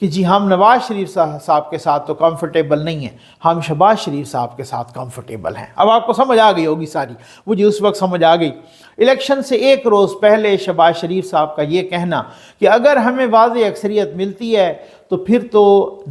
کہ جی ہم نواز شریف صاحب کے ساتھ تو کمفرٹیبل نہیں ہیں، ہم شہباز شریف صاحب کے ساتھ کمفرٹیبل ہیں۔ اب آپ کو سمجھ آ گئی ہوگی ساری، مجھے اس وقت سمجھ آ گئی۔ الیکشن سے ایک روز پہلے شہباز شریف صاحب کا یہ کہنا کہ اگر ہمیں واضح اکثریت ملتی ہے تو پھر تو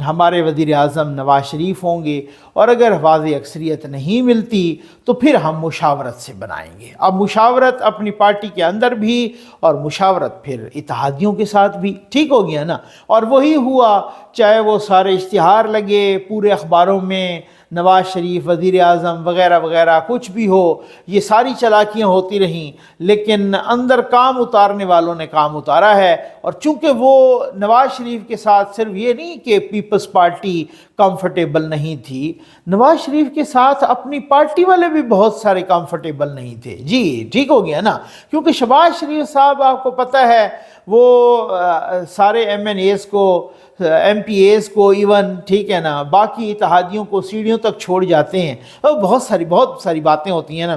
ہمارے وزیر اعظم نواز شریف ہوں گے، اور اگر واضح اکثریت نہیں ملتی تو پھر ہم مشاورت سے بنائیں گے۔ اب مشاورت اپنی پارٹی کے اندر بھی اور مشاورت پھر اتحادیوں کے ساتھ بھی، ٹھیک ہو گیا نا؟ اور وہی ہوا، چاہے وہ سارے اشتہار لگے پورے اخباروں میں، نواز شریف وزیر اعظم وغیرہ وغیرہ، کچھ بھی ہو، یہ ساری چالاکیاں ہوتی رہیں، لیکن اندر کام اتارنے والوں نے کام اتارا ہے۔ اور چونکہ وہ نواز شریف کے ساتھ صرف یہ نہیں کہ پیپلز پارٹی کمفرٹیبل نہیں تھی، نواز شریف کے ساتھ اپنی پارٹی والے بھی بہت سارے کمفرٹیبل نہیں تھے۔ جی ٹھیک ہو گیا نا؟ کیونکہ شہباز شریف صاحب آپ کو پتہ ہے وہ سارے ایم این ایز کو، ایم پی ایز کو، ایون ٹھیک ہے نا، باقی اتحادیوں کو سیڑھیوں تک چھوڑ جاتے ہیں۔ بہت ساری باتیں ہوتی ہیں نا،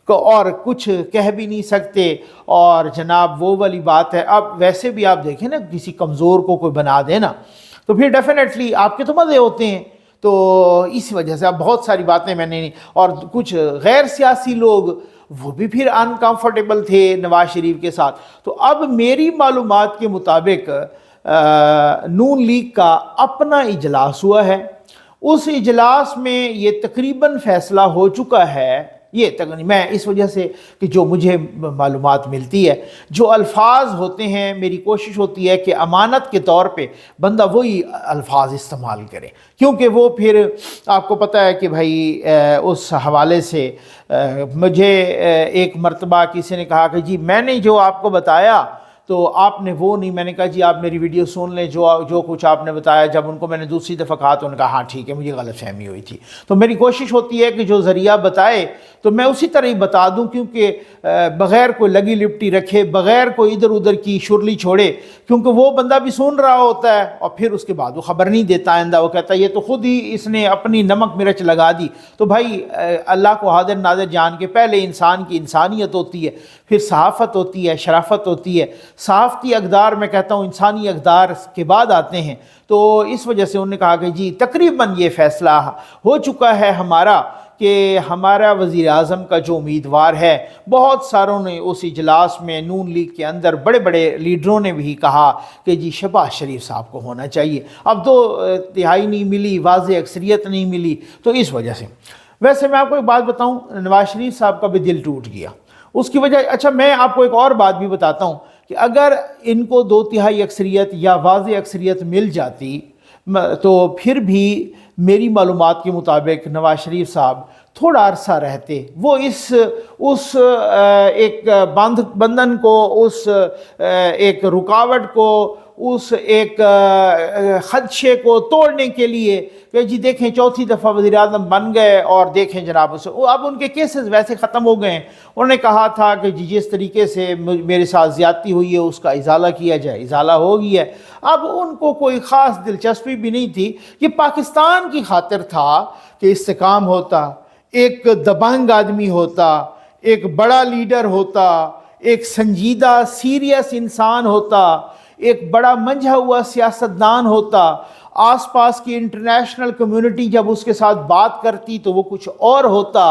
اور کچھ کہہ بھی نہیں سکتے، اور جناب وہ والی بات ہے۔ اب ویسے بھی آپ دیکھیں نا، کسی کمزور کو کوئی بنا دے نا تو پھر ڈیفینیٹلی آپ کے تو مزے ہوتے ہیں۔ تو اس وجہ سے اب بہت ساری باتیں میں نے، اور کچھ غیر سیاسی لوگ وہ بھی پھر انکمفرٹیبل تھے نواز شریف کے ساتھ۔ تو اب میری معلومات کے مطابق نون لیگ کا اپنا اجلاس ہوا ہے، اس اجلاس میں یہ تقریباً فیصلہ ہو چکا ہے۔ یہ میں اس وجہ سے کہ جو مجھے معلومات ملتی ہے، جو الفاظ ہوتے ہیں، میری کوشش ہوتی ہے کہ امانت کے طور پہ بندہ وہی الفاظ استعمال کرے، کیونکہ وہ پھر آپ کو پتہ ہے کہ بھائی اس حوالے سے مجھے ایک مرتبہ کسی نے کہا کہ جی میں نے جو آپ کو بتایا تو آپ نے وہ نہیں، میں نے کہا جی آپ میری ویڈیو سن لیں، جو کچھ آپ نے بتایا۔ جب ان کو میں نے دوسری دفعہ کہا تو انہوں نے کہا ہاں ٹھیک ہے، مجھے غلط فہمی ہوئی تھی۔ تو میری کوشش ہوتی ہے کہ جو ذریعہ بتائے تو میں اسی طرح ہی بتا دوں، کیونکہ بغیر کوئی لگی لپٹی رکھے، بغیر کوئی ادھر ادھر کی شرلی چھوڑے، کیونکہ وہ بندہ بھی سن رہا ہوتا ہے اور پھر اس کے بعد وہ خبر نہیں دیتا آئندہ، وہ کہتا ہے یہ تو خود ہی اس نے اپنی نمک مرچ لگا دی۔ تو بھائی اللہ کو حاضر ناظر جان کے پہلے انسان کی انسانیت ہوتی ہے، پھر صحافت ہوتی ہے، شرافت ہوتی ہے۔ صحافتی اقدار میں کہتا ہوں انسانی اقدار کے بعد آتے ہیں۔ تو اس وجہ سے انہوں نے کہا کہ جی تقریباً یہ فیصلہ ہو چکا ہے ہمارا کہ ہمارا وزیر اعظم کا جو امیدوار ہے، بہت ساروں نے اس اجلاس میں نون لیگ کے اندر بڑے بڑے لیڈروں نے بھی کہا کہ جی شہباز شریف صاحب کو ہونا چاہیے۔ اب تو تہائی نہیں ملی، واضح اکثریت نہیں ملی، تو اس وجہ سے۔ ویسے میں آپ کو ایک بات بتاؤں، نواز شریف صاحب کا بھی دل ٹوٹ گیا اس کی وجہ۔ اچھا میں آپ کو ایک اور بات بھی بتاتا ہوں کہ اگر ان کو 2/3 اکثریت یا واضح اکثریت مل جاتی تو پھر بھی میری معلومات کے مطابق نواز شریف صاحب تھوڑا عرصہ رہتے، وہ اس ایک بندھن کو، اس ایک رکاوٹ کو، اس ایک خدشے کو توڑنے کے لیے کہ جی دیکھیں چوتھی دفعہ وزیر اعظم بن گئے اور دیکھیں جناب اب ان کے کیسز ویسے ختم ہو گئے ہیں۔ انہوں نے کہا تھا کہ جی جس طریقے سے میرے ساتھ زیادتی ہوئی ہے اس کا ازالہ کیا جائے، ازالہ ہو گیا ہے۔ اب ان کو کوئی خاص دلچسپی بھی نہیں تھی، یہ پاکستان کی خاطر تھا کہ استحکام ہوتا، ایک دبنگ آدمی ہوتا، ایک بڑا لیڈر ہوتا، ایک سنجیدہ سیریس انسان ہوتا، ایک بڑا منجھا ہوا سیاستدان ہوتا، آس پاس کی انٹرنیشنل کمیونٹی جب اس کے ساتھ بات کرتی تو وہ کچھ اور ہوتا،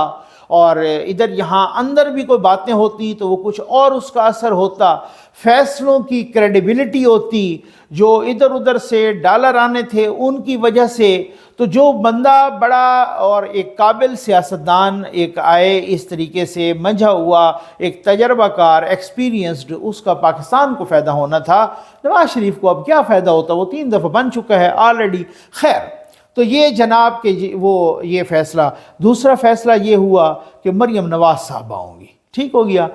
اور ادھر یہاں اندر بھی کوئی باتیں ہوتی تو وہ کچھ اور اس کا اثر ہوتا، فیصلوں کی کریڈیبلٹی ہوتی، جو ادھر ادھر سے ڈالر آنے تھے ان کی وجہ سے۔ تو جو بندہ بڑا اور ایک قابل سیاستدان ایک آئے اس طریقے سے منجھا ہوا، ایک تجربہ کار، ایکسپیرینسڈ، اس کا پاکستان کو فائدہ ہونا تھا۔ نواز شریف کو اب کیا فائدہ ہوتا، وہ 3 دفعہ بن چکا ہے آلریڈی۔ خیر، تو یہ جناب کہ وہ یہ فیصلہ۔ دوسرا فیصلہ یہ ہوا کہ مریم نواز صاحبہ ہوں گی، ٹھیک ہو گیا،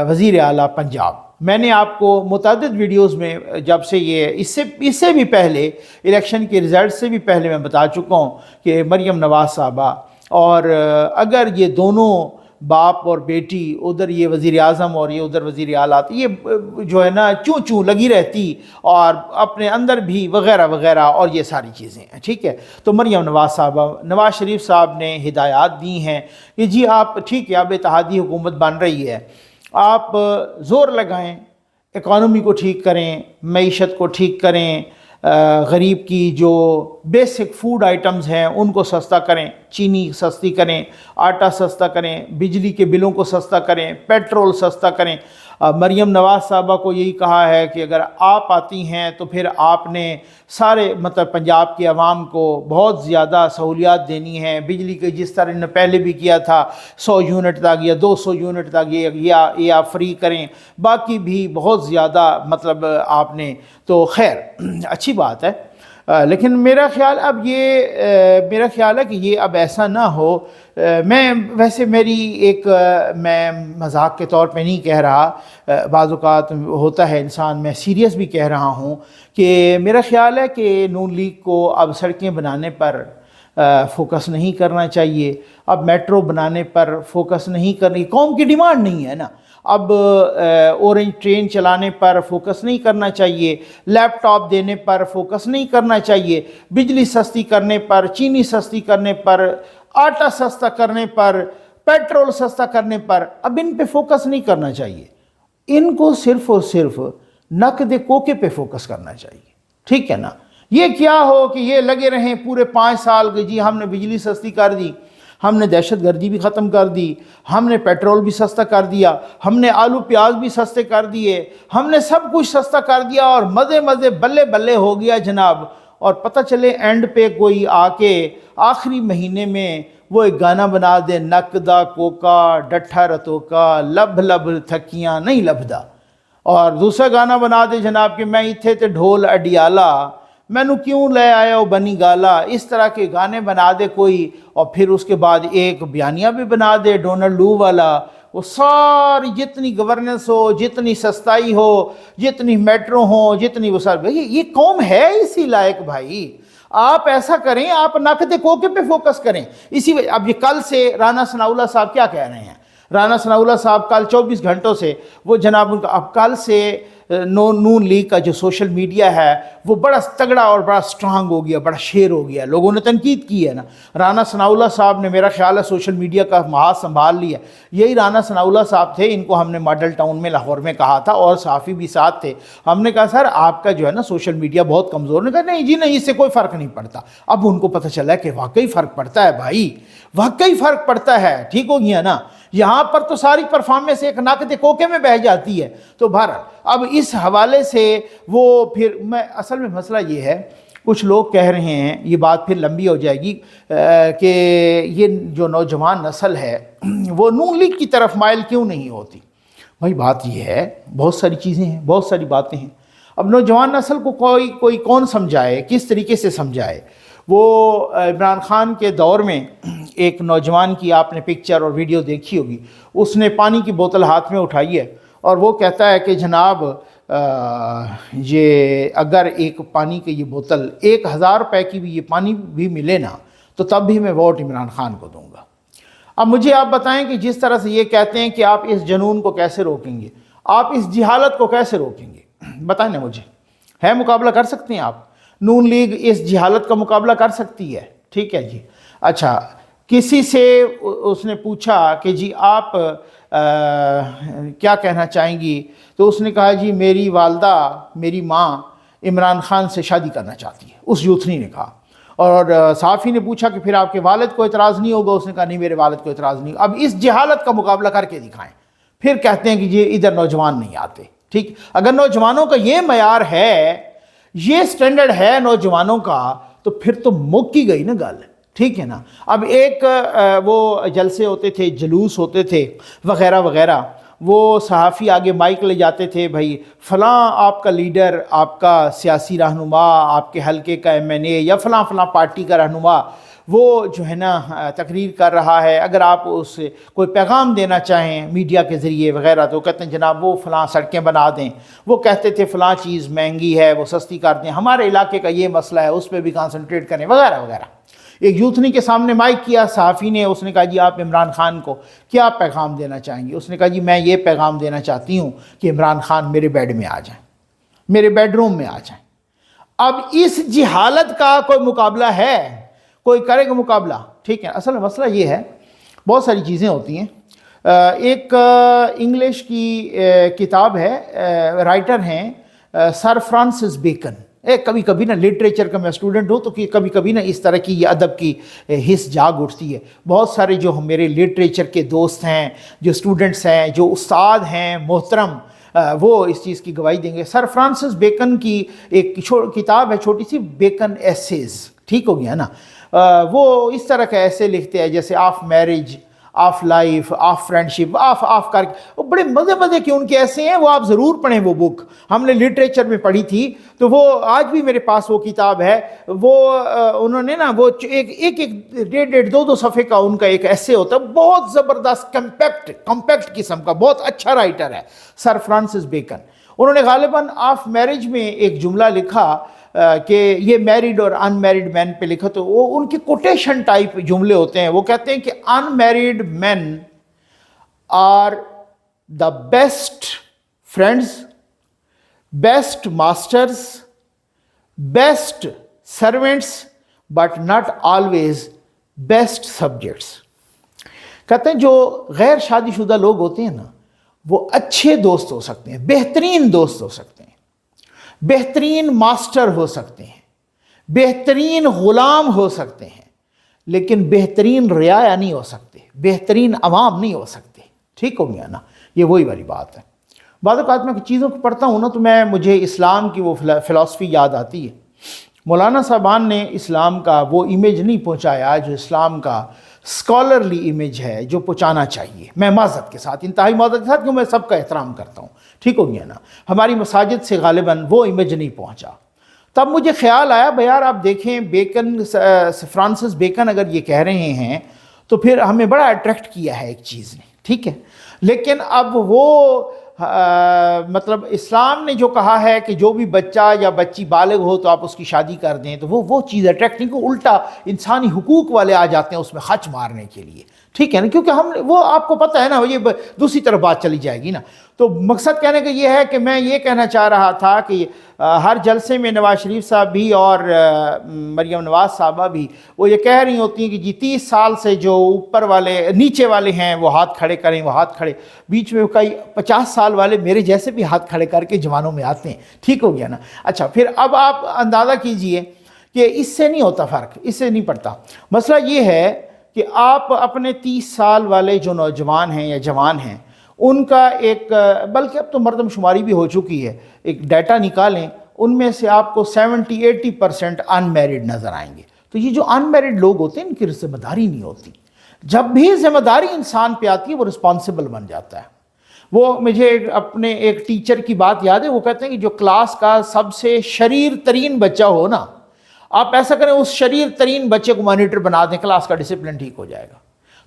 وزیر اعلیٰ پنجاب۔ میں نے آپ کو متعدد ویڈیوز میں جب سے یہ اس سے بھی پہلے الیکشن کے رزلٹ سے بھی پہلے میں بتا چکا ہوں کہ مریم نواز صاحبہ، اور اگر یہ دونوں باپ اور بیٹی، ادھر یہ وزیر اعظم اور یہ ادھر وزیر اعلیٰ، یہ جو ہے نا چوں لگی رہتی اور اپنے اندر بھی وغیرہ وغیرہ اور یہ ساری چیزیں ہیں، ٹھیک ہے۔ تو مریم نواز صاحبہ، نواز شریف صاحب نے ہدایات دی ہیں کہ جی آپ ٹھیک ہے، اب اتحادی حکومت بن رہی ہے، آپ زور لگائیں، اکانومی کو ٹھیک کریں، معیشت کو ٹھیک کریں، غریب کی جو بیسک فوڈ آئٹمز ہیں ان کو سستا کریں، چینی سستی کریں، آٹا سستا کریں، بجلی کے بلوں کو سستا کریں، پیٹرول سستا کریں۔ مریم نواز صاحبہ کو یہی کہا ہے کہ اگر آپ آتی ہیں تو پھر آپ نے سارے پنجاب کے عوام کو بہت زیادہ سہولیات دینی ہیں، بجلی کے جس طرح نے پہلے بھی کیا تھا 100 یونٹ تک یا 200 یونٹ تک یا فری کریں، باقی بھی بہت زیادہ آپ نے تو خیر اچھی بات ہے۔ لیکن میرا خیال ہے کہ یہ اب ایسا نہ ہو۔ میں ویسے میں مذاق کے طور پہ نہیں کہہ رہا، بعض اوقات ہوتا ہے انسان، میں سیریس بھی کہہ رہا ہوں کہ میرا خیال ہے کہ نون لیگ کو اب سڑکیں بنانے پر فوکس نہیں کرنا چاہیے، اب میٹرو بنانے پر فوکس نہیں کرنی، قوم کی ڈیمانڈ نہیں ہے نا، اب اورنج ٹرین چلانے پر فوکس نہیں کرنا چاہیے، لیپ ٹاپ دینے پر فوکس نہیں کرنا چاہیے، بجلی سستی کرنے پر، چینی سستی کرنے پر، آٹا سستا کرنے پر، پیٹرول سستا کرنے پر اب ان پہ فوکس نہیں کرنا چاہیے۔ ان کو صرف اور صرف نقد کوکے پہ فوکس کرنا چاہیے، ٹھیک ہے نا۔ یہ کیا ہو کہ یہ لگے رہیں پورے 5 سال کہ جی ہم نے بجلی سستی کر دی، ہم نے دہشت گردی بھی ختم کر دی، ہم نے پیٹرول بھی سستا کر دیا، ہم نے آلو پیاز بھی سستے کر دیے، ہم نے سب کچھ سستا کر دیا اور مزے بلے بلے ہو گیا جناب۔ اور پتہ چلے اینڈ پہ کوئی آ کے آخری مہینے میں وہ ایک گانا بنا دے، نقدہ کوکا ڈٹھا رتو کا لب لب تھکیاں نہیں لبدا، اور دوسرا گانا بنا دے جناب کہ میں ایتھے تے ڈھول اڈیالہ مینو کیوں لے آیا ہو بنی گالا۔ اس طرح کے گانے بنا دے کوئی، اور پھر اس کے بعد ایک بیانیہ بھی بنا دے ڈونلڈ لو والا، وہ ساری جتنی گورننس ہو، جتنی سستائی ہو، جتنی میٹرو ہوں، جتنی وہ ساری، یہ قوم ہے اسی لائق بھائی۔ آپ ایسا کریں، آپ نقد کوکے پہ فوکس کریں۔ اسی وجہ اب یہ کل سے رانا ثناءاللہ صاحب کیا کہہ رہے ہیں، رانا ثناءاللہ صاحب کل 24 گھنٹوں سے وہ جناب ان کا اب کل سے نون لیگ کا جو سوشل میڈیا ہے وہ بڑا تگڑا اور بڑا سٹرانگ ہو گیا، بڑا شیر ہو گیا، لوگوں نے تنقید کی ہے نا۔ رانا ثناءاللہ صاحب نے میرا خیال ہے سوشل میڈیا کا محاذ سنبھال لیا۔ یہی رانا ثناءاللہ صاحب تھے، ان کو ہم نے ماڈل ٹاؤن میں لاہور میں کہا تھا، اور صحافی بھی ساتھ تھے۔ ہم نے کہا سر آپ کا جو ہے نا سوشل میڈیا بہت کمزور، نے کہا نہیں جی نہیں، اس سے کوئی فرق نہیں پڑتا۔ اب ان کو پتہ چلا کہ واقعی فرق پڑتا ہے بھائی، واقعی فرق پڑتا ہے، ٹھیک ہو گیا نا۔ یہاں پر تو ساری پرفارمنس ایک نقد کوکے میں بہہ جاتی ہے۔ تو بہرحال اب اس حوالے سے وہ پھر اصل میں مسئلہ یہ ہے، کچھ لوگ کہہ رہے ہیں، یہ بات پھر لمبی ہو جائے گی، کہ یہ جو نوجوان نسل ہے وہ نون لیگ کی طرف مائل کیوں نہیں ہوتی۔ بھائی بات یہ ہے، بہت ساری چیزیں ہیں، بہت ساری باتیں ہیں۔ اب نوجوان نسل کو کوئی کون سمجھائے، کس طریقے سے سمجھائے۔ وہ عمران خان کے دور میں ایک نوجوان کی آپ نے پکچر اور ویڈیو دیکھی ہوگی، اس نے پانی کی بوتل ہاتھ میں اٹھائی ہے اور وہ کہتا ہے کہ جناب یہ اگر ایک پانی کی یہ بوتل 1000 روپے کی بھی یہ پانی بھی ملے نا تو تب بھی میں ووٹ عمران خان کو دوں گا۔ اب مجھے آپ بتائیں کہ جس طرح سے یہ کہتے ہیں کہ آپ اس جنون کو کیسے روکیں گے، آپ اس جہالت کو کیسے روکیں گے، بتائیں نا مجھے۔ ہے مقابلہ کر سکتے ہیں آپ؟ نون لیگ اس جہالت کا مقابلہ کر سکتی ہے، ٹھیک ہے جی۔ اچھا، کسی سے اس نے پوچھا کہ جی آپ کیا کہنا چاہیں گی، تو اس نے کہا جی میری والدہ، میری ماں عمران خان سے شادی کرنا چاہتی ہے، اس یوتھنی نے کہا۔ اور صحافی نے پوچھا کہ پھر آپ کے والد کو اعتراض نہیں ہوگا، اس نے کہا نہیں میرے والد کو اعتراض نہیں ہوگا۔ اب اس جہالت کا مقابلہ کر کے دکھائیں، پھر کہتے ہیں کہ یہ ادھر نوجوان نہیں آتے، ٹھیک۔ اگر نوجوانوں کا یہ معیار ہے، یہ سٹینڈرڈ ہے نوجوانوں کا، تو پھر تو مکی گئی نا گل، ٹھیک ہے نا۔ اب ایک وہ جلسے ہوتے تھے، جلوس ہوتے تھے وغیرہ وغیرہ، وہ صحافی آگے مائک لے جاتے تھے، بھائی فلاں آپ کا لیڈر، آپ کا سیاسی رہنما، آپ کے حلقے کا MNA یا فلاں فلاں پارٹی کا رہنما وہ جو ہے نا تقریر کر رہا ہے، اگر آپ اس کوئی پیغام دینا چاہیں میڈیا کے ذریعے وغیرہ تو کہتے ہیں جناب وہ فلاں سڑکیں بنا دیں، وہ کہتے تھے فلاں چیز مہنگی ہے وہ سستی کر دیں، ہمارے علاقے کا یہ مسئلہ ہے اس پہ بھی کانسنٹریٹ کریں وغیرہ وغیرہ۔ ایک یوتھنی کے سامنے مائک کیا صحافی نے، اس نے کہا جی آپ عمران خان کو کیا پیغام دینا چاہیں گے؟ اس نے کہا جی میں یہ پیغام دینا چاہتی ہوں کہ عمران خان میرے بیڈ میں آ جائیں، میرے بیڈ روم میں آ جائیں۔ اب اس جہالت کا کوئی مقابلہ ہے؟ کوئی کرے گا مقابلہ؟ ٹھیک ہے۔ اصل مسئلہ یہ ہے، بہت ساری چیزیں ہوتی ہیں۔ ایک انگلش کی کتاب ہے، رائٹر ہیں سر فرانسس بیکن، کبھی کبھی نا لٹریچر کا میں اسٹوڈنٹ ہوں تو کبھی کبھی نا اس طرح کی یہ ادب کی حس جاگ اٹھتی ہے. بہت سارے جو میرے لٹریچر کے دوست ہیں، جو اسٹوڈنٹس ہیں، جو استاد ہیں محترم، وہ اس چیز کی گواہی دیں گے. سر فرانسس بیکن کی ایک کتاب ہے چھوٹی سی، بیکن ایسیز، ٹھیک ہو گیا نا. وہ اس طرح کا ایسے لکھتے ہیں جیسے of marriage, of life, of friendship, of کر کے، وہ بڑے مزے کے ان کے ایسے ہیں. وہ آپ ضرور پڑھیں، وہ بک ہم نے لٹریچر میں پڑھی تھی، تو وہ آج بھی میرے پاس وہ کتاب ہے. وہ انہوں نے نا وہ ایک 1.5 صفحے کا ان کا ایک ایسے ہوتا ہے، بہت زبردست کمپیکٹ قسم کا، بہت اچھا رائٹر ہے سر فرانسس بیکن. انہوں نے غالباً آف میرج میں ایک جملہ لکھا کہ یہ میریڈ اور ان میریڈ مین پہ لکھا، تو وہ ان کے کوٹیشن ٹائپ جملے ہوتے ہیں. وہ کہتے ہیں کہ ان married men are the best friends, best masters, best servants, but not always best subjects. کہتے ہیں جو غیر شادی شدہ لوگ ہوتے ہیں نا، وہ اچھے دوست ہو سکتے ہیں، بہترین دوست ہو سکتے ہیں، بہترین ماسٹر ہو سکتے ہیں، بہترین غلام ہو سکتے ہیں، لیکن بہترین رعایا نہیں ہو سکتے، بہترین عوام نہیں ہو سکتے. ٹھیک ہو گیا نا؟ یہ وہی والی بات ہے. بعض اوقات میں چیزوں کو پڑھتا ہوں نا تو مجھے اسلام کی وہ فلسفی یاد آتی ہے. مولانا صاحبان نے اسلام کا وہ امیج نہیں پہنچایا جو اسلام کا اسکالرلی امیج ہے جو پہنچانا چاہیے. میں معذرت کے ساتھ، انتہائی معذرت کے ساتھ، کہ میں سب کا احترام کرتا ہوں، ٹھیک ہو گیا نا. ہماری مساجد سے غالباً وہ امیج نہیں پہنچا. تب مجھے خیال آیا بھائی یار آپ دیکھیں فرانسس بیکن اگر یہ کہہ رہے ہیں تو پھر ہمیں بڑا اٹریکٹ کیا ہے ایک چیز نے، ٹھیک ہے. لیکن اب وہ مطلب اسلام نے جو کہا ہے کہ جو بھی بچہ یا بچی بالغ ہو تو آپ اس کی شادی کر دیں، تو وہ چیز اٹریکٹ نہیں، کو الٹا انسانی حقوق والے آ جاتے ہیں اس میں خچ مارنے کے لیے، ٹھیک ہے نا. کیونکہ وہ آپ کو پتہ ہے نا، یہ دوسری طرف بات چلی جائے گی نا. تو مقصد کہنے کا یہ ہے کہ میں یہ کہنا چاہ رہا تھا کہ ہر جلسے میں نواز شریف صاحب بھی اور مریم نواز صاحبہ بھی وہ یہ کہہ رہی ہوتی ہیں کہ جی 30 سال سے جو اوپر والے نیچے والے ہیں وہ ہاتھ کھڑے کریں، وہ ہاتھ کھڑے. بیچ میں کئی 50 سال والے میرے جیسے بھی ہاتھ کھڑے کر کے جوانوں میں آتے ہیں، ٹھیک ہو گیا نا. اچھا پھر اب آپ اندازہ کیجئے کہ اس سے نہیں ہوتا فرق، اس سے نہیں پڑتا. مسئلہ یہ ہے کہ آپ اپنے 30 سال والے جو نوجوان ہیں یا جوان ہیں ان کا ایک، بلکہ اب تو مردم شماری بھی ہو چکی ہے، ایک ڈیٹا نکالیں، ان میں سے آپ کو 70-80% ان میرڈ نظر آئیں گے. تو یہ جو ان میرڈ لوگ ہوتے ہیں ان کی ذمہ داری نہیں ہوتی. جب بھی ذمہ داری انسان پہ آتی ہے وہ رسپانسبل بن جاتا ہے. وہ مجھے اپنے ایک ٹیچر کی بات یاد ہے، وہ کہتے ہیں کہ جو کلاس کا سب سے شریر ترین بچہ ہو نا، آپ ایسا کریں اس شریر ترین بچے کو مانیٹر بنا دیں، کلاس کا ڈسپلن ٹھیک ہو جائے گا.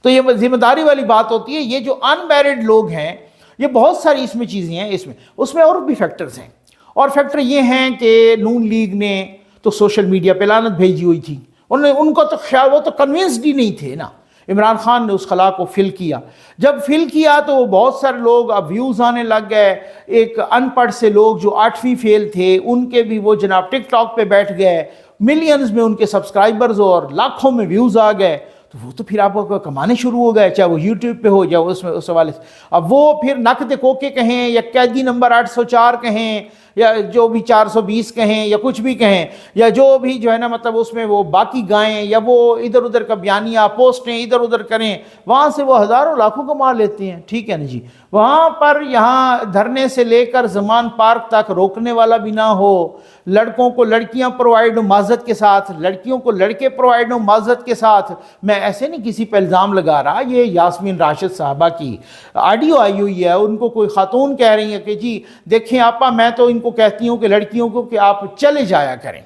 تو یہ ذمہ داری والی بات ہوتی ہے. یہ جو ان میرڈ لوگ ہیں، یہ بہت ساری اس میں چیزیں ہیں، اس میں اور بھی فیکٹرز ہیں. اور فیکٹر یہ ہیں کہ نون لیگ نے تو سوشل میڈیا پہ لعنت بھیجی ہوئی تھی. ان کو تو خیال، وہ تو کنونسڈ ہی نہیں تھے نا. عمران خان نے اس خلا کو فل کیا. جب فل کیا تو بہت سارے لوگ اب ویوز آنے لگ گئے. ایک ان پڑھ سے لوگ جو 8ویں فیل تھے ان کے بھی وہ جناب ٹک ٹاک پہ بیٹھ گئے، ملینز میں ان کے سبسکرائبرز اور لاکھوں میں ویوز آ گئے. تو وہ تو پھر آپ کو کمانے شروع ہو گئے، چاہے وہ یوٹیوب پہ ہو یا اس حوالے سے. اب وہ پھر نقد کوکے کہیں یا قیدی نمبر 804 کہیں یا جو بھی 420 کہیں یا کچھ بھی کہیں، یا جو بھی جو ہے نا مطلب اس میں وہ باقی گائیں یا وہ ادھر ادھر کا بیانیہ پوسٹیں ادھر ادھر کریں، وہاں سے وہ ہزاروں لاکھوں کما لیتے ہیں. ٹھیک ہے نا جی. وہاں پر یہاں دھرنے سے لے کر زمان پارک تک روکنے والا بھی نہ ہو، لڑکوں کو لڑکیاں پرووائڈ ہوں معذرت کے ساتھ، لڑکیوں کو لڑکے پرووائڈ ہوں معذرت کے ساتھ. میں ایسے نہیں کسی پہ الزام لگا رہا، یہ یاسمین راشد صاحبہ کی آڈیو آئی ہوئی ہے. ان کو کوئی خاتون کہہ رہی ہیں کہ جی دیکھیں آپا، میں تو ان کو کہتی ہوں کہ لڑکیوں کو کہ آپ چلے جایا کریں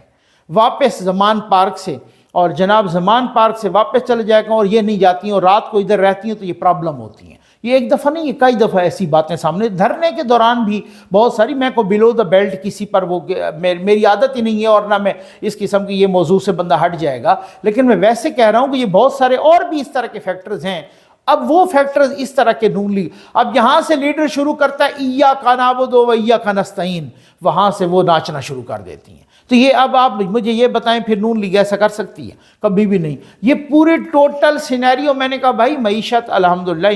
واپس زمان پارک سے، اور جناب زمان پارک سے واپس چلے جایا کریں، اور یہ نہیں جاتی ہیں اور رات کو ادھر رہتی ہیں تو یہ پرابلم ہوتی ہیں. یہ ایک دفعہ نہیں، یہ کئی دفعہ ایسی باتیں سامنے دھرنے کے دوران بھی بہت ساری. میں کو بلو دا بیلٹ کسی پر وہ میری عادت ہی نہیں ہے، اور نہ میں اس قسم کی یہ موضوع سے بندہ ہٹ جائے گا، لیکن میں ویسے کہہ رہا ہوں کہ یہ بہت سارے اور بھی اس طرح کے فیکٹرز ہیں. اب وہ فیکٹرز اس طرح کے نون لیگ، اب یہاں سے لیڈر شروع کرتا ہے ایاک نعبد و ایاک نستعین، وہاں سے وہ ناچنا شروع کر دیتی ہیں. تو یہ اب آپ مجھے یہ بتائیں پھر نون لیگ ایسا کر سکتی ہے؟ کبھی بھی نہیں. یہ پورے ٹوٹل سینیریو میں نے کہا بھائی معیشت الحمدللہ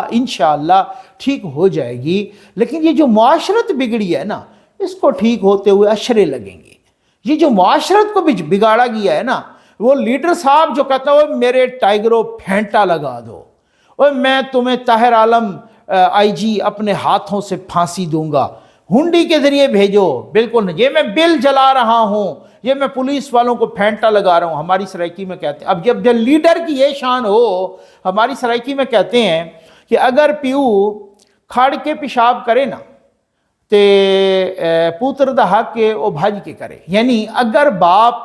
انشاءاللہ ٹھیک ہو جائے گی، لیکن یہ جو معاشرت بگڑی ہے نا، اس کو ٹھیک ہوتے ہوئے اشرے لگیں گے. یہ جو معاشرت کو بھی بگاڑا گیا ہے نا، وہ لیڈر صاحب جو کہتا ہے میرے ٹائگروں پھینٹا لگا دو، اور میں تمہیں طاہر عالم آئی جی اپنے ہاتھوں سے پھانسی دوں گا، ہنڈی کے ذریعے بھیجو، بالکل نہیں، یہ میں بل جلا رہا ہوں، یہ میں پولیس والوں کو پھینٹا لگا رہا ہوں۔ ہماری سرائکی میں کہتے ہیں، اب جب لیڈر کی یہ شان ہو، ہماری سرائکی میں کہتے ہیں کہ اگر پیو کھڑ کے پیشاب کرے نا تے پوتر دا حق کے او بھج کے کرے، یعنی اگر باپ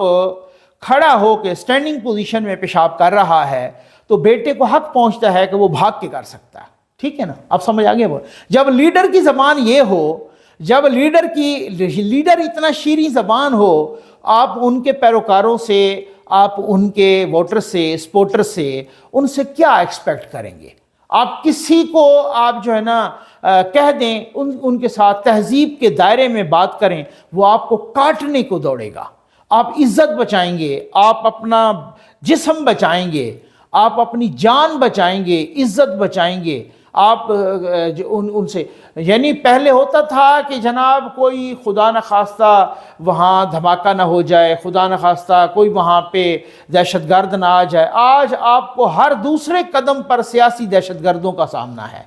کھڑا ہو کے سٹینڈنگ پوزیشن میں پیشاب کر رہا ہے تو بیٹے کو حق پہنچتا ہے کہ وہ بھاگ کے کر سکتا ہے، ٹھیک ہے نا؟ اب سمجھ آگے وہ جب لیڈر کی زبان یہ ہو، جب لیڈر اتنا شیریں زبان ہو، آپ ان کے پیروکاروں سے، آپ ان کے ووٹر سے، سپورٹر سے، ان سے کیا ایکسپیکٹ کریں گے؟ آپ کسی کو آپ جو ہے نا کہہ دیں، ان کے ساتھ تہذیب کے دائرے میں بات کریں، وہ آپ کو کاٹنے کو دوڑے گا۔ آپ عزت بچائیں گے، آپ اپنا جسم بچائیں گے، آپ اپنی جان بچائیں گے، عزت بچائیں گے، آپ ان سے، یعنی پہلے ہوتا تھا کہ جناب کوئی خدا نخواستہ وہاں دھماکہ نہ ہو جائے، خدا نخواستہ کوئی وہاں پہ دہشت گرد نہ آ جائے، آج آپ کو ہر دوسرے قدم پر سیاسی دہشت گردوں کا سامنا ہے،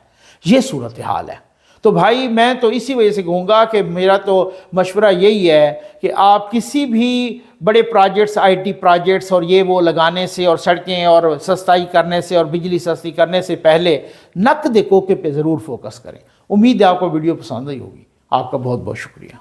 یہ صورتحال ہے۔ تو بھائی میں تو اسی وجہ سے کہوں گا کہ میرا تو مشورہ یہی ہے کہ آپ کسی بھی بڑے پروجیکٹس، آئی ٹی پروجیکٹس اور یہ وہ لگانے سے، اور سڑکیں اور سستائی کرنے سے اور بجلی سستی کرنے سے پہلے نقد کوکے پہ ضرور فوکس کریں۔ امید ہے آپ کو ویڈیو پسند آئی ہوگی۔ آپ کا بہت بہت شکریہ۔